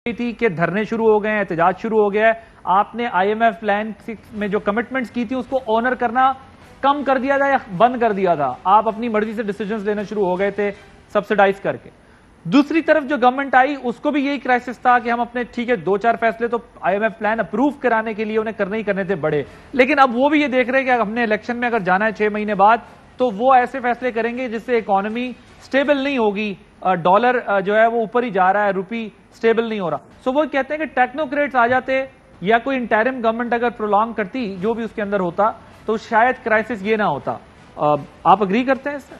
थी कि धरने शुरू हो गए हैं, एहतजाज शुरू हो गया है। आपने आईएमएफ प्लान में जो कमिटमेंट्स की थी उसको ऑनर करना कम कर दिया था या बंद कर दिया था? आप अपनी मर्जी से डिसीजंस लेना शुरू हो गए थे सब्सिडाइज करके। दूसरी तरफ जो गवर्नमेंट आई उसको भी यही क्राइसिस था कि हम अपने ठीक है 2-4 फैसले तो आईएमएफ प्लान अप्रूव कराने के लिए उन्हें करने ही करने थे बड़े, लेकिन अब वो भी ये देख रहे हैं कि हमने इलेक्शन में अगर जाना है 6 महीने बाद तो वो ऐसे फैसले करेंगे जिससे इकोनॉमी स्टेबल नहीं होगी, डॉलर जो है वो ऊपर ही जा रहा है, रुपी स्टेबल नहीं हो रहा। सो वो कहते हैं कि टेक्नोक्रेट्स आ जाते या कोई इंटरिम गवर्नमेंट अगर प्रोलॉन्ग करती जो भी उसके अंदर होता तो शायद क्राइसिस ये ना होता। आप अग्री करते हैं इससे?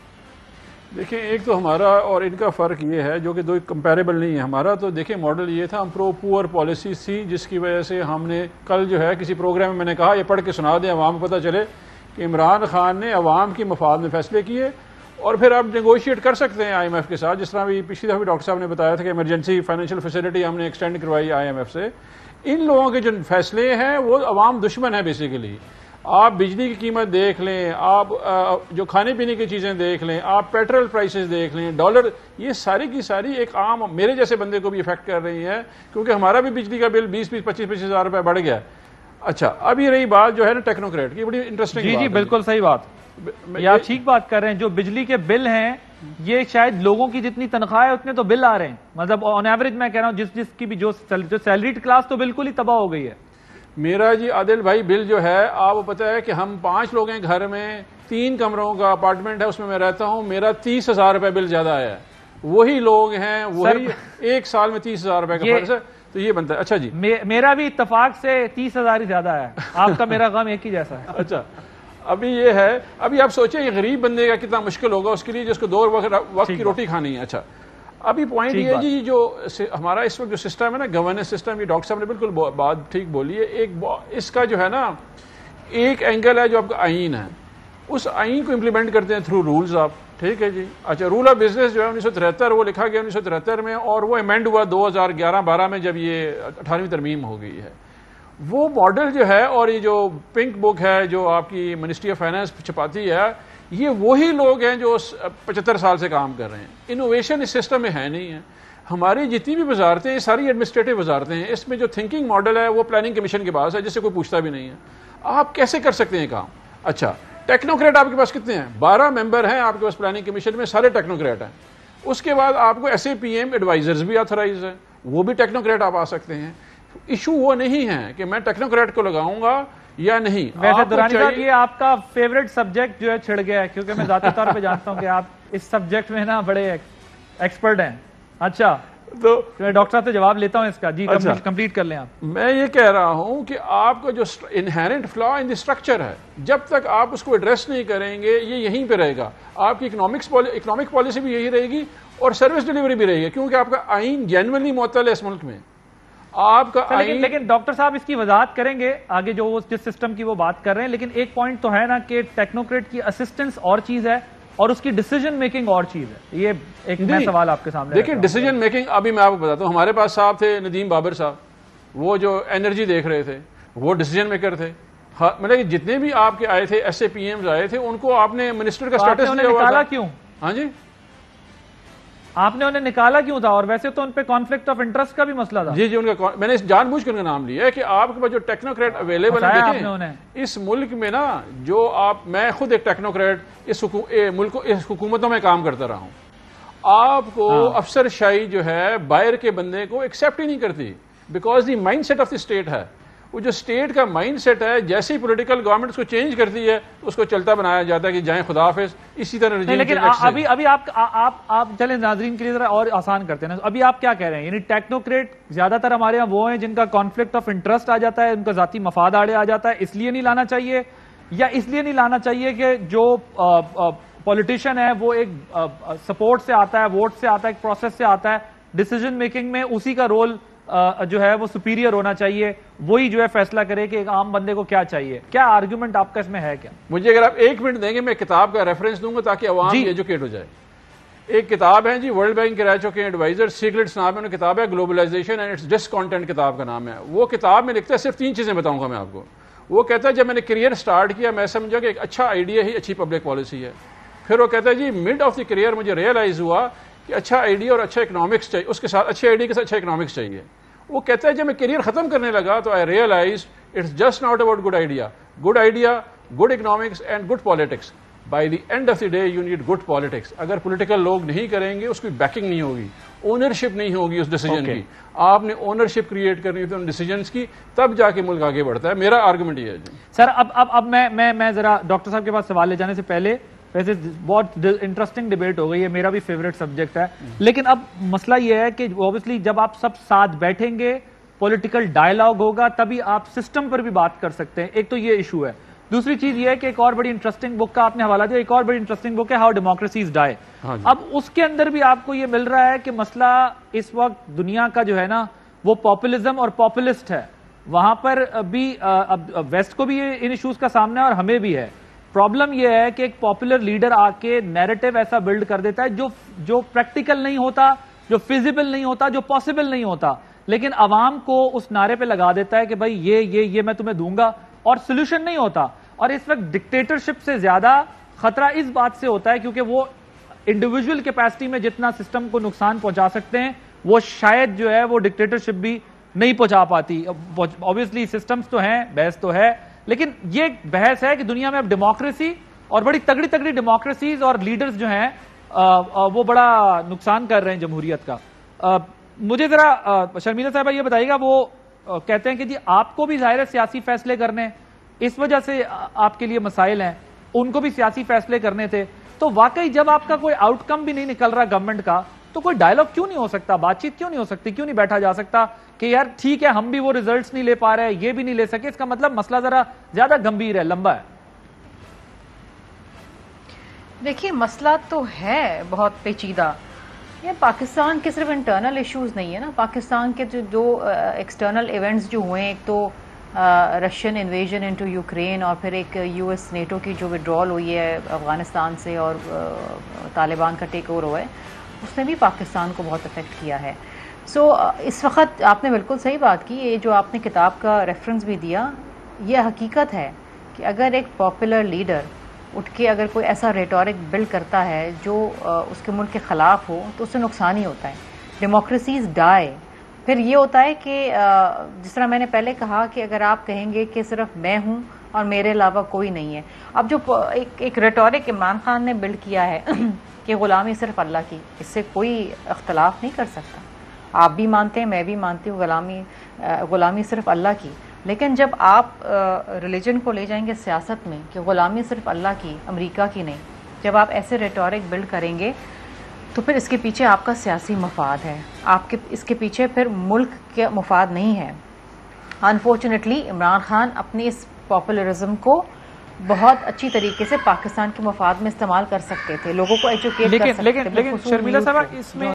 देखिए, एक तो हमारा और इनका फ़र्क ये है जो कि दो कंपैरेबल नहीं है। हमारा तो देखिए मॉडल ये था, हम प्रो पुअर पॉलिसी थी जिसकी वजह से हमने कल जो है किसी प्रोग्राम में मैंने कहा ये पढ़ के सुना दें अवाम को पता चले कि इमरान खान ने अवाम की मफाद में फैसले किए और फिर आप नेगोशिएट कर सकते हैं आईएमएफ के साथ। जिस तरह भी पिछली दफ़ा भी डॉक्टर साहब ने बताया था कि इमरजेंसी फाइनेंशियल फैसिलिटी हमने एक्सटेंड करवाई आईएमएफ से। इन लोगों के जो फैसले हैं वो अवाम दुश्मन है बेसिकली। आप बिजली की कीमत देख लें, आप जो खाने पीने की चीज़ें देख लें, आप पेट्रोल प्राइसेस देख लें, डॉलर, ये सारी की सारी एक आम मेरे जैसे बंदे को भी इफेक्ट कर रही है क्योंकि हमारा भी बिजली का बिल 20-25 हज़ार रुपये बढ़ गया। अच्छा, अब ये रही बात जो है ना टेक्नोक्रेट की, बड़ी इंटरेस्टिंग जी बिल्कुल सही बात, या ठीक बात कर रहे हैं। जो बिजली के बिल हैं ये शायद लोगों की जितनी तनख्वाह है उतने तो बिल आ रहे हैं, मतलब ऑन एवरेज मैं कह रहा हूं जिसकी भी जो सैलरीड क्लास तो बिल्कुल ही तबाह हो गई है। मेरा जी आदिल भाई बिल जो है, आपको पता है कि हम 5 लोग हैं घर में, 3 कमरों का अपार्टमेंट है उसमें मैं रहता हूं, मेरा 30,000 रुपये बिल ज्यादा आया है। वही लोग हैं, वही एक साल में 30,000 रुपये का फर्क है, तो ये बनता है। अच्छा जी, मेरा भी इत्तेफाक से 30,000 ही ज्यादा है, आपका मेरा गम एक ही जैसा है। अच्छा, अभी ये है, अभी आप सोचें ये गरीब बंदे का कितना मुश्किल होगा उसके लिए जिसको 2 वक्त की रोटी खानी है। अच्छा, अभी पॉइंट ये जी जो हमारा इस वक्त जो सिस्टम है ना, गवर्नेंस सिस्टम, ये डॉक्टर साहब ने बिल्कुल बात ठीक बोली है। इसका जो है ना एक एंगल है जो आपका आइन है, उस आइन को इम्प्लीमेंट करते हैं थ्रू रूल्स आप, ठीक है जी। अच्छा, रूल ऑफ बिजनेस जो है 1973 वो लिखा गया 1973 में और वो अमेंड हुआ 2011-12 में जब ये 18वीं तरमीम हो गई है। वो मॉडल जो है और ये जो पिंक बुक है जो आपकी मिनिस्ट्री ऑफ फाइनेंस छपाती है, ये वही लोग हैं जो 75 साल से काम कर रहे हैं। इनोवेशन इस सिस्टम में है नहीं है। हमारी जितनी भी वजारतें, ये सारी एडमिनिस्ट्रेटिव वजारतें हैं, इसमें जो थिंकिंग मॉडल है वो प्लानिंग कमीशन के पास है जिससे कोई पूछता भी नहीं है। आप कैसे कर सकते हैं काम? अच्छा, टेक्नोक्रेट आपके पास कितने हैं? 12 मेंबर हैं आपके पास प्लानिंग कमीशन में, सारे टेक्नोक्रेट हैं। उसके बाद आपको SAPM एडवाइजर्स भी ऑथराइज है, वो भी टेक्नोक्रेट आप आ सकते हैं। इशू वो नहीं है कि मैं टेक्नोक्रेट को लगाऊंगा या नहीं। वैसे दुरानी साहब ये आपका फेवरेट सब्जेक्ट जो है छिड़ गया है, क्योंकि मैं जाती तौर पे जानता हूं कि आप इस सब्जेक्ट में ना बड़े एक्सपर्ट हैं। अच्छा, तो डॉक्टर साहब से जवाब लेता हूं इसका। जी अच्छा, कंप्लीट कर लें आप। मैं ये कह रहा हूं कि आपका जो inherent flaw in the structure है, जब तक आप उसको एड्रेस नहीं करेंगे ये यहीं पे रहेगा। आपकी इकोनॉमिक पॉलिसी भी यही रहेगी और सर्विस डिलीवरी भी रहेगी, क्योंकि आपका आइन जेन्युइनली मुअत्तल है इस मुल्क में आपका। लेकिन डॉक्टर साहब इसकी वजाहत करेंगे आगे जो जिस सिस्टम की वो बात कर रहे हैं, लेकिन एक पॉइंट तो है ना कि टेक्नोक्रेट की असिस्टेंस और चीज है और उसकी डिसीजन मेकिंग और चीज है। ये एक मैं सवाल आपके सामने देखिए, डिसीजन मेकिंग अभी मैं आपको बताता हूं। हमारे पास साहब थे नदीम बाबर साहब, वो जो एनर्जी देख रहे थे वो डिसीजन मेकर थे। मतलब जितने भी आपके आए थे SAPMs आए थे उनको आपने मिनिस्टर का स्टेटस दिया हुआ था। क्यों? हाँ जी, आपने उन्हें निकाला क्यों था? और वैसे तो उन पे कॉन्फ्लिक्ट ऑफ इंटरेस्ट का भी मसला था। जी उनका मैंने जानबूझ कर उनका नाम लिया है कि आपके पास जो टेक्नोक्रेट अवेलेबल है इस मुल्क में ना, जो मैं खुद एक टेक्नोक्रेट इस हुकूमतों में काम करता रहा हूं। आपको अफसरशाही जो है बाहर के बंदे को एक्सेप्ट ही नहीं करती, because the mind set of the state है। वो जो स्टेट का माइंड सेट है, जैसे ही पॉलिटिकल गवर्नमेंट उसको चेंज करती है उसको चलता बनाया जाता है कि जाएं खुदा हाफिज, इसी तरह। लेकिन अभी आप चले नाजरीन के लिए जरा और आसान करते हैं ना। अभी आप क्या कह रहे हैं? यानी टेक्नोक्रेट ज्यादातर हमारे यहाँ वो हैं जिनका कॉन्फ्लिक्ट ऑफ इंटरेस्ट आ जाता है, उनका जाती मफाद आड़े आ जाता है, इसलिए नहीं लाना चाहिए, या इसलिए नहीं लाना चाहिए कि जो पॉलिटिशियन है वो एक सपोर्ट से आता है, वोट से आता है, एक प्रोसेस से आता है, डिसीजन मेकिंग में उसी का रोल जो है वो सुपीरियर होना चाहिए, वही जो है फैसला करे कि एक आम बंदे को क्या चाहिए। क्या आर्गुमेंट आपका इसमें है? क्या मुझे अगर आप 1 मिनट देंगे मैं किताब का रेफरेंस दूंगा ताकि अवाम एजुकेट हो जाए। एक किताब है जी, वर्ल्ड बैंक के रह चुके एडवाइजर सीक्रेट्स नाम है उन्हें किताब है, ग्लोबलाइजेशन एंड इट्स डिसकॉन्टेंट किताब का नाम है। वो किताब में लिखता है, सिर्फ 3 चीजें बताऊंगा मैं आपको। वो कहता है जब मैंने करियर स्टार्ट किया मैं समझा कि एक अच्छा आइडिया ही अच्छी पब्लिक पॉलिसी है। फिर वो कहता है जी मिड ऑफ द करियर मुझे रियलाइज हुआ कि अच्छा आइडिया और अच्छा इकोनॉमिक्स चाहिए, उसके साथ अच्छे आइडिया के साथ अच्छा इकोनॉमिक्स चाहिए। वो कहता है जब मैं करियर खत्म करने लगा तो I realise it's just not about good idea, good economics and good politics. By the end of the day you need good politics. अगर पॉलिटिकल लोग नहीं करेंगे, उसकी बैकिंग नहीं होगी, ओनरशिप नहीं होगी उस डिसीजन की। आपने ओनरशिप क्रिएट करनी थी उन डिसीजंस की, तब जाके मुल्क आगे बढ़ता है। मेरा आर्गुमेंट ये है जी। सर अब मैं जरा डॉक्टर साहब के पास सवाल ले जाने से पहले, वैसे बहुत इंटरेस्टिंग डिबेट हो गई है, मेरा भी फेवरेट सब्जेक्ट है, लेकिन अब मसला यह है कि ऑब्वियसली जब आप सब साथ बैठेंगे, पॉलिटिकल डायलॉग होगा, तभी आप सिस्टम पर भी बात कर सकते हैं। एक तो ये इशू है। दूसरी चीज ये है कि एक और बड़ी इंटरेस्टिंग बुक का आपने हवाला दिया, एक और बड़ी इंटरेस्टिंग बुक है हाउ डेमोक्रेसीज डाई। अब उसके अंदर भी आपको ये मिल रहा है कि मसला इस वक्त दुनिया का जो है ना वो पॉपुलिज्म और पॉपुलिस्ट है। वहां पर भी अब वेस्ट को भी ये इन इश्यूज का सामना है और हमें भी है। प्रॉब्लम यह है कि एक पॉपुलर लीडर आके नैरेटिव ऐसा बिल्ड कर देता है जो प्रैक्टिकल नहीं होता, जो फिजिबल नहीं होता, जो पॉसिबल नहीं होता, लेकिन अवाम को उस नारे पे लगा देता है कि भाई ये मैं तुम्हें दूंगा, और सोल्यूशन नहीं होता। और इस वक्त डिक्टेटरशिप से ज्यादा खतरा इस बात से होता है क्योंकि वो इंडिविजुअल कैपेसिटी में जितना सिस्टम को नुकसान पहुंचा सकते हैं, वो शायद जो है वो डिक्टेटरशिप भी नहीं पहुंचा पाती। ऑब्वियसली सिस्टम्स तो हैं, बहस तो है, लेकिन ये बहस है कि दुनिया में अब डेमोक्रेसी और बड़ी तगड़ी तगड़ी डेमोक्रेसीज और लीडर्स जो हैं वो बड़ा नुकसान कर रहे हैं जमहूरियत का। मुझे जरा शर्मिला साहब ये बताइएगा, वो कहते हैं कि जी आपको भी जाहिर है सियासी फैसले करने, इस वजह से आपके लिए मसाइल हैं, उनको भी सियासी फैसले करने थे, तो वाकई जब आपका कोई आउटकम भी नहीं निकल रहा गवर्नमेंट का, तो कोई डायलॉग क्यों नहीं हो सकता, बातचीत क्यों नहीं हो सकती, क्यों नहीं बैठा जा सकता कि यार ठीक है हम भी वो रिजल्ट्स नहीं ले पा रहे, ये भी नहीं ले सके, इसका मतलब मसला जरा ज्यादा गंभीर है, लंबा है। देखिए मसला तो है बहुत पेचीदा। ये पाकिस्तान के सिर्फ इंटरनल इश्यूज नहीं है ना, पाकिस्तान के जो एक्सटर्नल इवेंट्स जो हुए, एक तो रशियन इन्वेजन इनटू यूक्रेन और फिर एक यूएस नेटो की जो विड्रॉल हुई है अफगानिस्तान से और तालिबान का टेक ओवर हुआ है, उसने भी पाकिस्तान को बहुत अफेक्ट किया है। सो इस वक्त आपने बिल्कुल सही बात की, ये जो आपने किताब का रेफरेंस भी दिया, ये हकीकत है कि अगर एक पॉपुलर लीडर उठ के अगर कोई ऐसा रेटोरिक बिल्ड करता है जो उसके मुल्क के खिलाफ हो, तो उससे नुकसान ही होता है। Democracies die. फिर ये होता है कि जिस तरह मैंने पहले कहा कि अगर आप कहेंगे कि सिर्फ मैं हूं और मेरे अलावा कोई नहीं है, अब जो एक रेटोरिक इमरान खान ने बिल्ड किया है कि गुलामी सिर्फ अल्लाह की, इससे कोई इख्तलाफ नहीं कर सकता। आप भी मानते हैं, मैं भी मानती हूँ गुलामी सिर्फ अल्लाह की, लेकिन जब आप रिलीजन को ले जाएंगे सियासत में कि गुलामी सिर्फ अल्लाह की, अमेरिका की नहीं, जब आप ऐसे रेटोरिक बिल्ड करेंगे तो फिर इसके पीछे आपका सियासी मफाद है, आपके इसके पीछे फिर मुल्क के मफाद नहीं है। अनफॉर्चुनेटली इमरान खान अपनी इस पॉपुलरिज्म को बहुत अच्छी तरीके से पाकिस्तान के मफाद में इस्तेमाल कर सकते थे, लोगों को एजुकेट कर सकते थे। लेकिन शर्मिला साहब इसमें